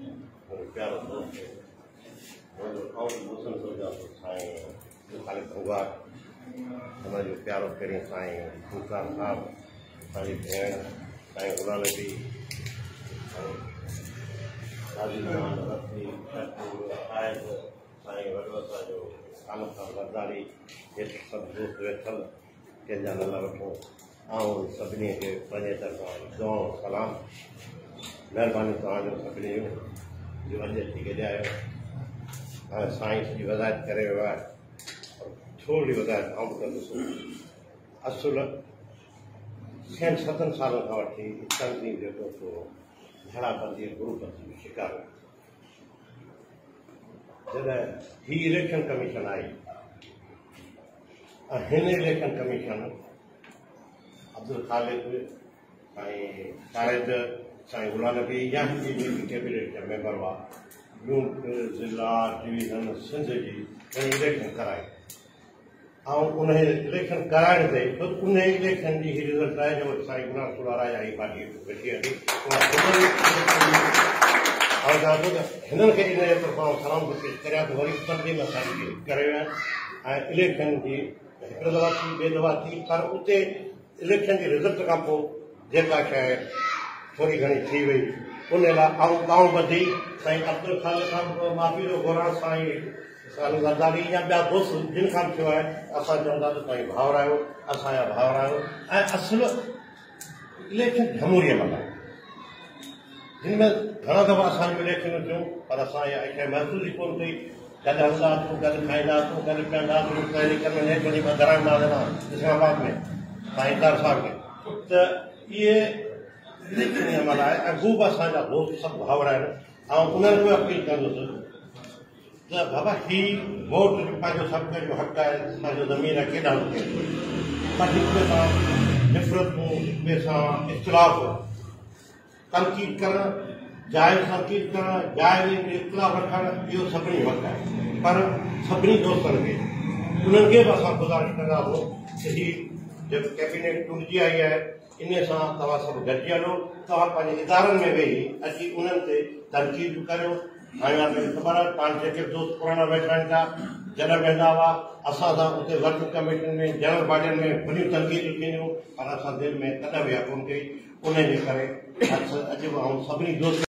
प्यारो दोस्त मुस्लिम सोचा तो साईं खाली भगवान हमारे प्यारो करें साईं सुल्तान साहब सारी भेण साईं गुलाम नबी साईं वडवता जो कान खां गरदारी हेठि सभु दोस्त वेठल कंहिंजा नाला वठूं ऐं सभिनी खे पंहिंजे तरफ़ां दुआ सलाम महिरबानी तव्हांजो सभिनी जो वजह थी गॾियायो हाणे साईं जी वज़ाहत करे वियो आहे थोरी वज़ाहत आउं बि कंदुसि असुल 6-7 सालनि खां वठी तंज़ीम जेको थियो झड़ाबंदी गुरूबंदी जो शिकार जॾहिं ही इलेक्शन कमीशन आई ऐं हिन इलेक्शन कमीशन अब्दुल खालिद साईं शाहिद साईं गुलाम नबी या जेकी कैबिनेट जा मेंबर हुआ ॿियूं ज़िला डिवीज़न सिंध जी इलेक्शन कराई ऐं उन इलेक्शन कराइण ते उन इलेक्शन जी रिज़ल्ट आहे जो साईं गुलाम सुराराज आई पार्टी वेठी हली हिननि खे इन जे तरफ़ां सलाम पेश करियां त वरी तंज़ीम असांजी करे विया ऐं इलेक्शन जी हिकु दफ़ा थी ॿिए दफ़ा थी पर उते इलेक्शन जे रिज़ल्ट खां पोइ जेका शइ थोरी घणी थी वई उन लाइ आऊं ॿधी साईं अब्दुल खालिद खां माफ़ी थो घुरां साईं गरदारी या ॿिया दोस्त जिन खां थियो आहे असां चवंदासीं साईं भाउर आहियो असांजा भाउर आहियो ऐं असुल इलेक्शन जमहूरीअ महिल आहे जिन में घणा दफ़ा असांजूं इलेक्शनूं थियूं पर असां इहा शइ महसूस ई कोन कई गॾु हलंदासीं गॾु खाईंदासीं गॾु पीअंदासीं नेठि घराईंदा वेंदा इस्लामाबाद में साईं दर साहिब खे त इहे इलेक्शन जे महिल आहे ऐं हू बि असांजा दोस्त सभु भाउर आहिनि ऐं उन्हनि खे अपील कंदुसि त बाबा ही वोट पंहिंजो सभु जो हक़ आहे असांजो ज़मीन आहे केॾा थिए पर हिक ॿिए सां निफ़रतूं हिक ॿिए सां इख़्तिलाफ़ तनक़ीद करणु जाइ तनक़ीद करणु जाइ में इख़्तिलाफ़ रखणु इहो सभिनी हक़ आहे पर सभिनी दोस्तनि खे उन्हनि खे बि असां गुज़ारिश कंदासीं त ही जेको कैबिनेट टूटिजी आई आहे इन सां तव्हां सभु गॾिजी हलो तव्हां पंहिंजे इदारनि में वेही अची उन्हनि ते तनक़ीद करियो हाणे ख़बर आहे पाण जेके दोस्त पुराणा वेठा आहिनि था जॾहिं वेंदा हुआ असां सां उते वर्किंग कमेटियुनि में जनरल बॉडियुनि में वॾियूं तनक़ीदूं थींदियूं पर असां दिलि में कॾहिं विया कोन कई उन जे करे अॼु आऊं सभिनी दोस्त